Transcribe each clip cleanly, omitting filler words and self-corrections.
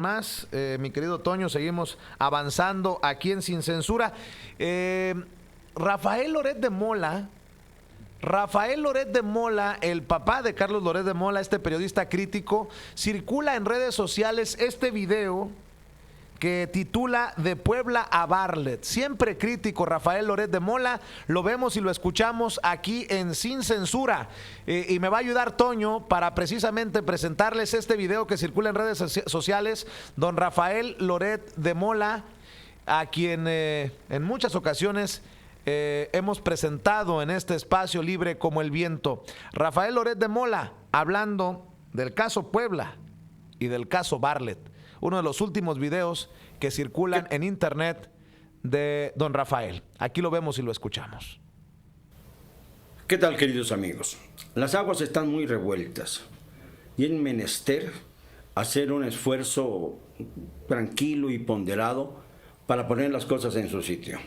Más, mi querido Toño, seguimos avanzando aquí en Sin Censura. Rafael Loret de Mola, el papá de Carlos Loret de Mola, este periodista crítico, circula en redes sociales este video que titula De Puebla a Bartlett. Siempre crítico Rafael Loret de Mola, lo vemos y lo escuchamos aquí en Sin Censura. Y me va a ayudar Toño para precisamente presentarles este video que circula en redes sociales. Don Rafael Loret de Mola, a quien en muchas ocasiones hemos presentado en este espacio libre como el viento. Rafael Loret de Mola, hablando del caso Puebla y del caso Bartlett. Uno de los últimos videos que circulan en internet de don Rafael. Aquí lo vemos y lo escuchamos. ¿Qué tal, queridos amigos? Las aguas están muy revueltas y es menester hacer un esfuerzo tranquilo y ponderado para poner las cosas en su sitio.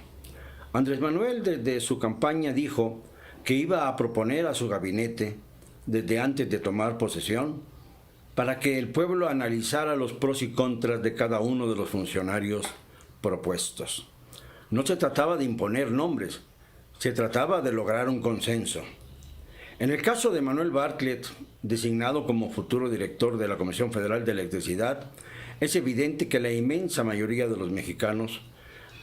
Andrés Manuel desde su campaña dijo que iba a proponer a su gabinete, desde antes de tomar posesión, para que el pueblo analizara los pros y contras de cada uno de los funcionarios propuestos. No se trataba de imponer nombres, se trataba de lograr un consenso. En el caso de Manuel Bartlett, designado como futuro director de la Comisión Federal de Electricidad, es evidente que la inmensa mayoría de los mexicanos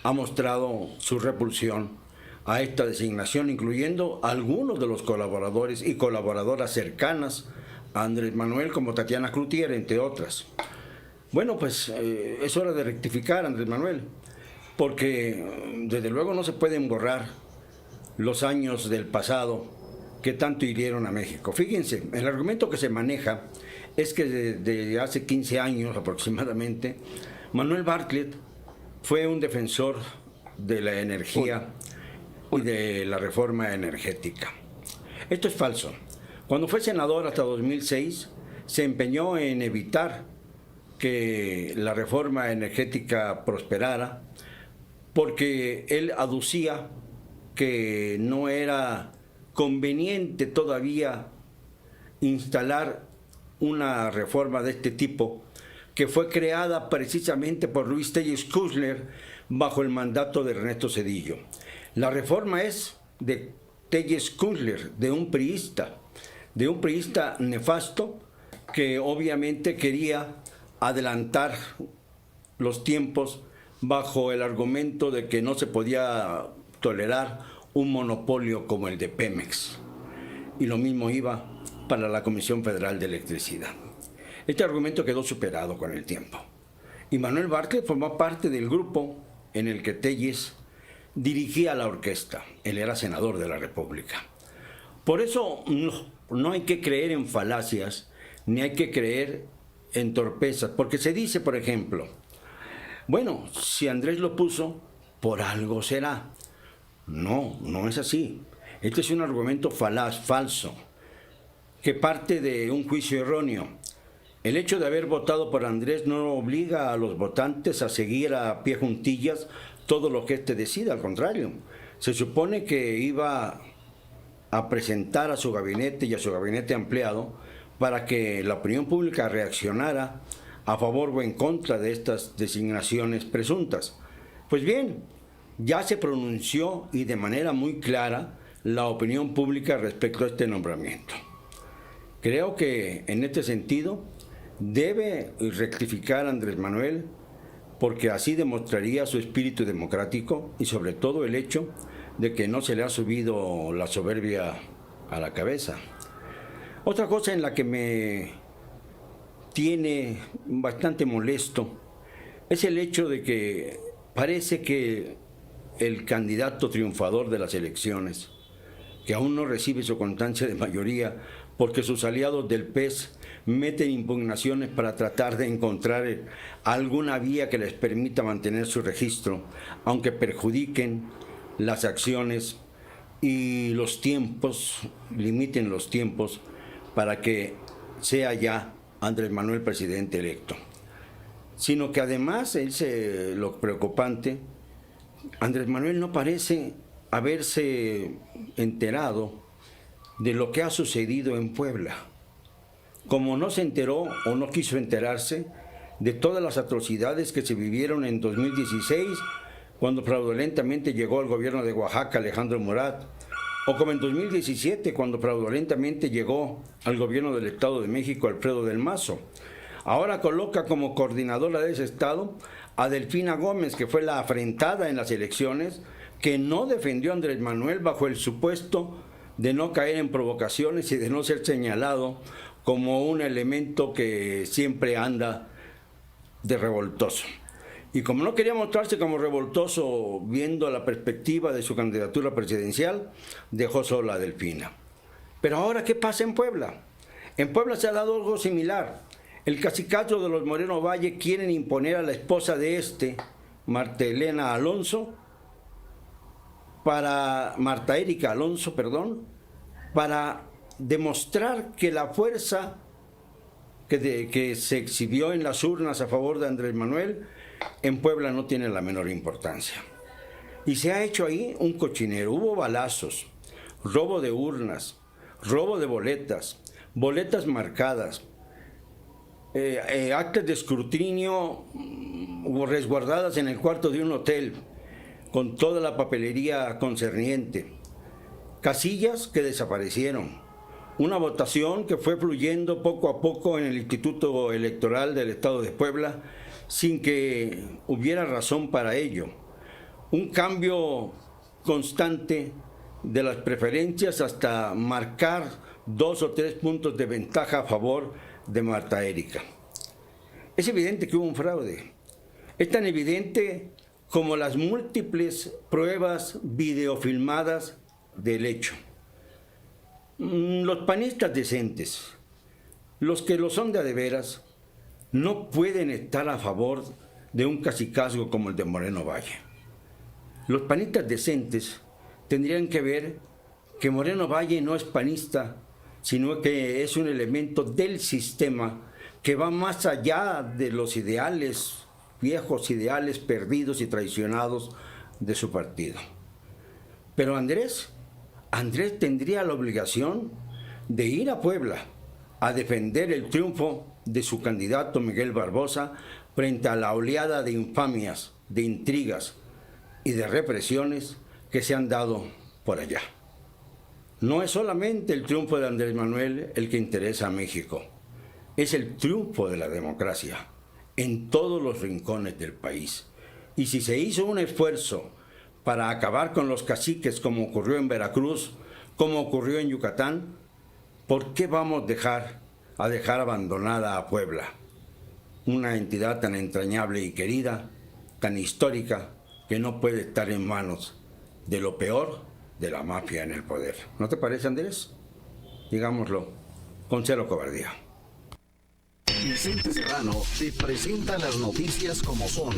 ha mostrado su repulsión a esta designación, incluyendo a algunos de los colaboradores y colaboradoras cercanas a Andrés Manuel, como Tatiana Cloutier, entre otras. Bueno, pues es hora de rectificar, Andrés Manuel, porque desde luego no se pueden borrar los años del pasado que tanto hirieron a México. Fíjense, el argumento que se maneja es que desde hace 15 años aproximadamente, Manuel Bartlett fue un defensor de la energía y de la reforma energética. Esto es falso. Cuando fue senador hasta 2006, se empeñó en evitar que la reforma energética prosperara, porque él aducía que no era conveniente todavía instalar una reforma de este tipo, que fue creada precisamente por Luis Telles Kushner bajo el mandato de Ernesto Zedillo. La reforma es de Telles Kushner, de un priista nefasto que obviamente quería adelantar los tiempos bajo el argumento de que no se podía tolerar un monopolio como el de Pemex. Y lo mismo iba para la Comisión Federal de Electricidad. Este argumento quedó superado con el tiempo. Y Manuel Bartlett formó parte del grupo en el que Telles dirigía la orquesta. Él era senador de la República. Por eso no hay que creer en falacias, ni hay que creer en torpezas, porque se dice, por ejemplo, bueno, si Andrés lo puso, por algo será. No, no es así. Este es un argumento falaz, falso, que parte de un juicio erróneo. El hecho de haber votado por Andrés no obliga a los votantes a seguir a pie juntillas todo lo que éste decida, al contrario. Se supone que iba a presentar a su gabinete y a su gabinete ampliado para que la opinión pública reaccionara a favor o en contra de estas designaciones presuntas. Pues bien, ya se pronunció y de manera muy clara la opinión pública respecto a este nombramiento. Creo que en este sentido debe rectificar Andrés Manuel, porque así demostraría su espíritu democrático y sobre todo el hecho de que no se le ha subido la soberbia a la cabeza. Otra cosa en la que me tiene bastante molesto es el hecho de que parece que el candidato triunfador de las elecciones, que aún no recibe su constancia de mayoría porque sus aliados del PES meten impugnaciones para tratar de encontrar alguna vía que les permita mantener su registro, aunque perjudiquen las acciones y los tiempos, limiten los tiempos para que sea ya Andrés Manuel presidente electo. Sino que además, lo preocupante, Andrés Manuel no parece haberse enterado de lo que ha sucedido en Puebla. Como no se enteró o no quiso enterarse de todas las atrocidades que se vivieron en 2016, cuando fraudulentamente llegó al gobierno de Oaxaca Alejandro Murat, o como en 2017, cuando fraudulentamente llegó al gobierno del Estado de México Alfredo del Mazo. Ahora coloca como coordinadora de ese estado a Delfina Gómez, que fue la afrentada en las elecciones, que no defendió a Andrés Manuel bajo el supuesto de no caer en provocaciones y de no ser señalado como un elemento que siempre anda de revoltoso. Y como no quería mostrarse como revoltoso viendo la perspectiva de su candidatura presidencial, dejó sola a Delfina. Pero ahora, ¿qué pasa en Puebla? En Puebla se ha dado algo similar. El cacicazgo de los Moreno Valle quieren imponer a la esposa de Marta Erika Alonso, para demostrar que la fuerza que se exhibió en las urnas a favor de Andrés Manuel en Puebla no tiene la menor importancia. Y se ha hecho ahí un cochinero. Hubo balazos, robo de urnas, robo de boletas marcadas, actas de escrutinio resguardadas en el cuarto de un hotel, con toda la papelería concerniente, casillas que desaparecieron, una votación que fue fluyendo poco a poco en el Instituto Electoral del Estado de Puebla sin que hubiera razón para ello, un cambio constante de las preferencias hasta marcar 2 o 3 puntos de ventaja a favor de Marta Erika. Es evidente que hubo un fraude, es tan evidente como las múltiples pruebas videofilmadas del hecho. Los panistas decentes, los que lo son de a de veras, no pueden estar a favor de un cacicazgo como el de Moreno Valle. Los panistas decentes tendrían que ver que Moreno Valle no es panista, sino que es un elemento del sistema que va más allá de los ideales, viejos ideales perdidos y traicionados de su partido. Pero Andrés tendría la obligación de ir a Puebla a defender el triunfo de su candidato Miguel Barbosa frente a la oleada de infamias, de intrigas y de represiones que se han dado por allá. No es solamente el triunfo de Andrés Manuel el que interesa a México, es el triunfo de la democracia en todos los rincones del país. Y si se hizo un esfuerzo para acabar con los caciques como ocurrió en Veracruz, como ocurrió en Yucatán, ¿por qué vamos a dejar abandonada a Puebla? Una entidad tan entrañable y querida, tan histórica, que no puede estar en manos de lo peor de la mafia en el poder. ¿No te parece, Andrés? Digámoslo con cero cobardía. Vicente Serrano te presenta las noticias como son.